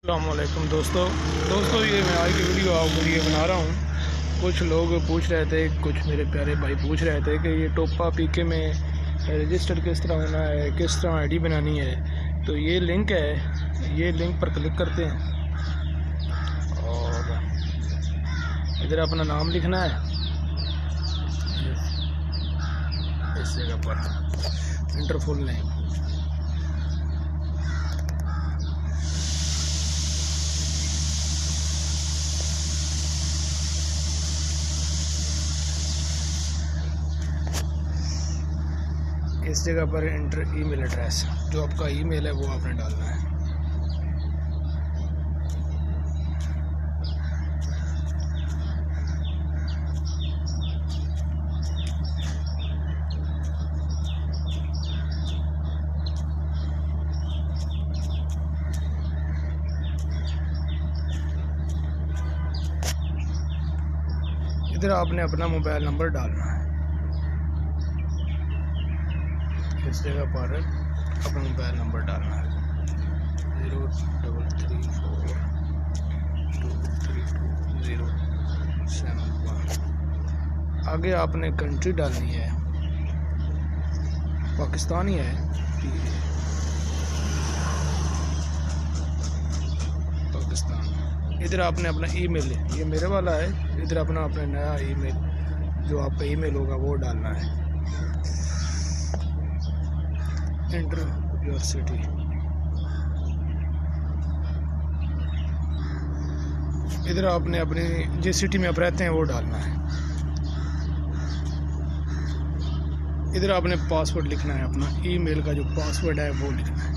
अस्सलामुअलैकुम दोस्तों ये मैं आज की वीडियो आपके लिए बना रहा हूँ। कुछ लोग पूछ रहे थे, कुछ मेरे प्यारे भाई पूछ रहे थे कि ये टोपा पीके में रजिस्टर किस तरह होना है, किस तरह आईडी बनानी है। तो ये लिंक है, ये लिंक पर क्लिक करते हैं और इधर अपना नाम लिखना है इस जगह पर, इंटर फुल नेम। इस जगह पर इंटर ईमेल एड्रेस, जो आपका ईमेल है वो आपने डालना है। इधर आपने अपना मोबाइल नंबर डालना है। इस जगह पर अपना मोबाइल नंबर डालना है 0334232071। आगे आपने कंट्री डालनी है, पाकिस्तानी है, पाकिस्तान। इधर आपने अपना ईमेल, ये मेरे वाला है, इधर अपना नया ईमेल, जो आपका ईमेल होगा वो डालना है। Enter your city. इधर आपने अपनी जिस सिटी में आप रहते हैं वो डालना है। इधर आपने पासवर्ड लिखना है, अपना ईमेल का जो पासवर्ड है वो लिखना है।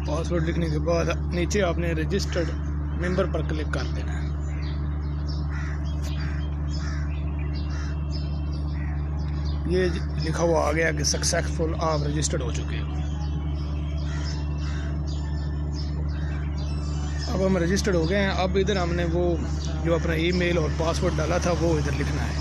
पासवर्ड लिखने के बाद नीचे आपने रजिस्टर्ड मेंबर पर क्लिक कर देना है। ये लिखा हुआ आ गया कि सक्सेसफुल, आप रजिस्टर्ड हो चुके हो। अब हम रजिस्टर्ड हो गए हैं। अब इधर हमने वो जो अपना ईमेल और पासवर्ड डाला था वो इधर लिखना है।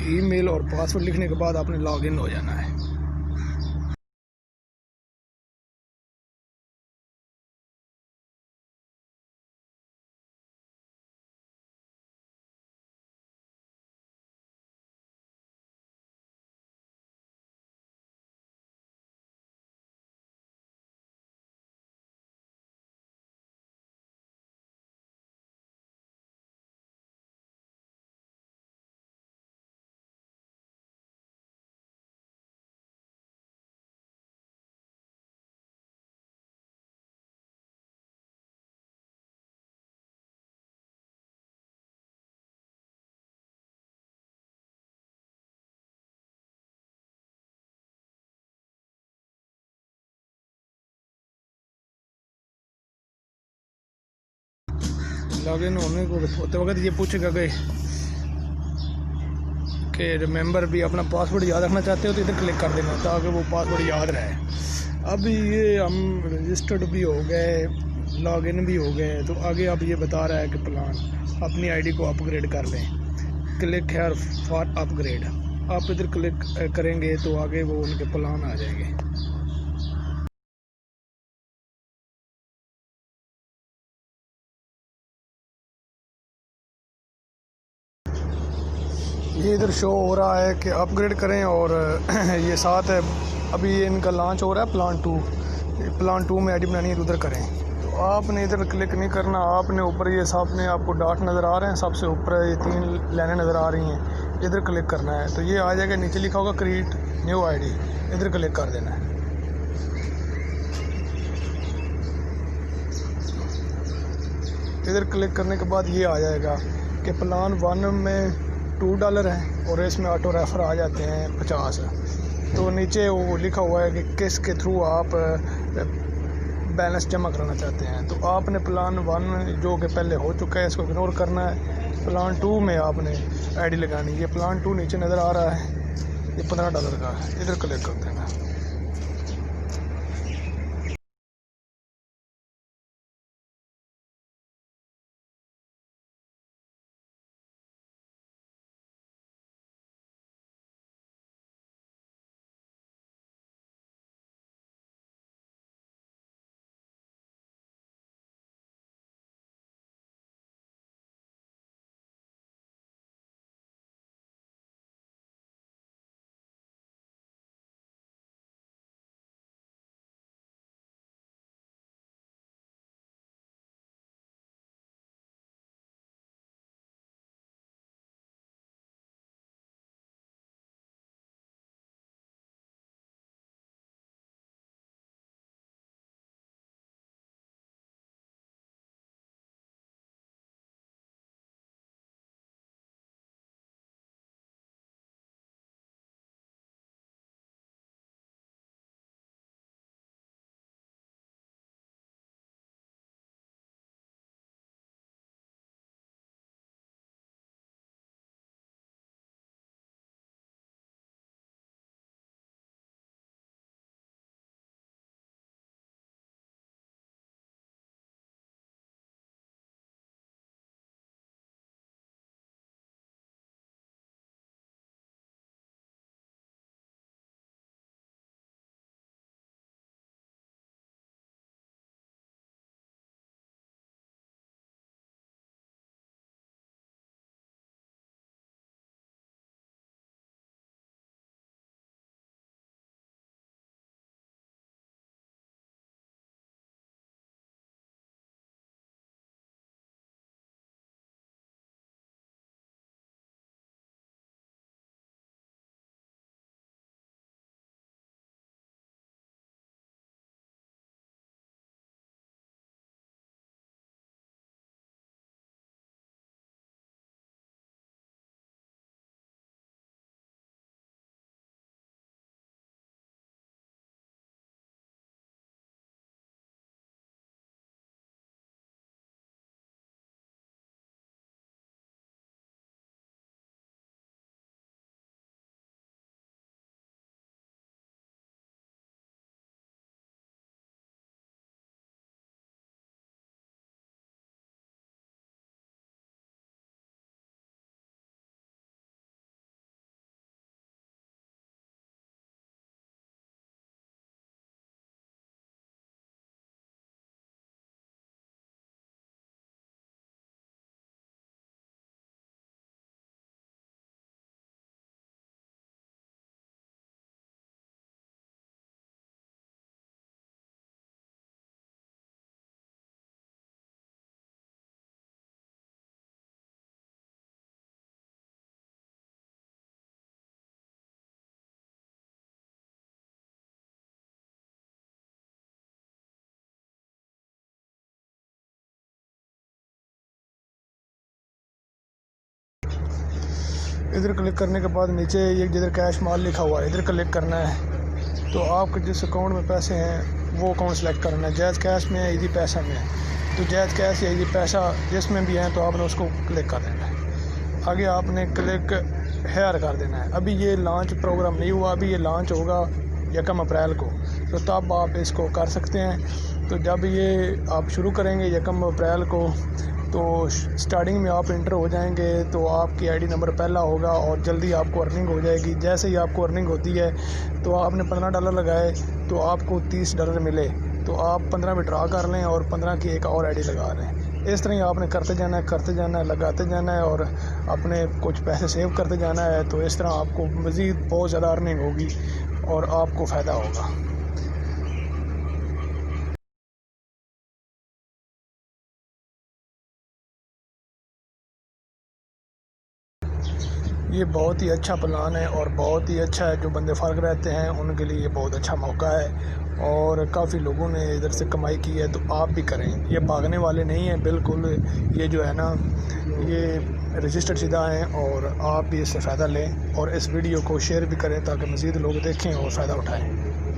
ईमेल और पासवर्ड लिखने के बाद आपने लॉगिन हो जाना है। लॉगिन होने को होते वक्त ये पूछेगा कि कि रिमेंबर भी अपना पासवर्ड याद रखना चाहते हो तो इधर क्लिक कर देना ताकि वो पासवर्ड याद रहे। अब ये हम रजिस्टर्ड भी हो गए, लॉगिन भी हो गए, तो आगे अब ये बता रहा है कि प्लान अपनी आईडी को अपग्रेड कर लें। क्लिक हेयर फॉर अपग्रेड, आप इधर क्लिक करेंगे तो आगे वो उनके प्लान आ जाएंगे। ये इधर शो हो रहा है कि अपग्रेड करें और ये साथ है अभी ये इनका लॉन्च हो रहा है प्लान 2 में आईडी बनानी है तो उधर करें। तो आपने इधर क्लिक नहीं करना, आपने ऊपर ये सामने आपको डॉट नज़र आ रहे हैं, सबसे ऊपर ये 3 लाइनें नज़र आ रही हैं, इधर क्लिक करना है तो ये आ जाएगा। नीचे लिखा होगा क्रिएट न्यू आईडी, इधर क्लिक कर देना है। इधर क्लिक करने के बाद ये आ जाएगा कि प्लान 1 में $2 है और इसमें ऑटो रेफर आ जाते हैं 50। तो नीचे वो लिखा हुआ है कि किस के थ्रू आप बैलेंस जमा कराना चाहते हैं। तो आपने प्लान 1 जो कि पहले हो चुका है इसको इग्नोर करना है, प्लान 2 में आपने आईडी लगानी है। ये प्लान 2 नीचे नज़र आ रहा है, ये $15 का है, इधर क्लिक कर देना। इधर क्लिक करने के बाद नीचे ये जिधर कैश माल लिखा हुआ है इधर क्लिक करना है। तो आपके जिस अकाउंट में पैसे हैं वो अकाउंट सेलेक्ट करना है। जैज़ कैश में है, इजी पैसा में है, तो जैज़ कैश या इजी पैसा जिसमें भी है तो आपने उसको क्लिक कर देना है। आगे आपने क्लिक हायर कर देना है। अभी ये लॉन्च प्रोग्राम नहीं हुआ, अभी ये लॉन्च होगा 1 अप्रैल को, तो तब आप इसको कर सकते हैं। तो जब ये आप शुरू करेंगे 1 अप्रैल को, तो स्टार्टिंग में आप इंटर हो जाएंगे तो आपकी आईडी नंबर पहला होगा और जल्दी आपको अर्निंग हो जाएगी। जैसे ही आपको अर्निंग होती है तो आपने $15 लगाए तो आपको $30 मिले, तो आप 15 विड्रॉ कर लें और 15 की एक और आईडी लगा लें। इस तरह ही आपने करते जाना है, लगाते जाना है और अपने कुछ पैसे सेव करते जाना है। तो इस तरह आपको मज़ीद बहुत ज़्यादा अर्निंग होगी और आपको फ़ायदा होगा। ये बहुत ही अच्छा प्लान है और बहुत ही अच्छा है। जो बंदे फ़र्क रहते हैं उनके लिए ये बहुत अच्छा मौका है और काफ़ी लोगों ने इधर से कमाई की है, तो आप भी करें। ये भागने वाले नहीं हैं बिल्कुल, ये जो है ना, ये रजिस्टर्ड सीधा हैं और आप भी इससे फ़ायदा लें और इस वीडियो को शेयर भी करें ताकि मज़ीद लोग देखें और फ़ायदा उठाएँ।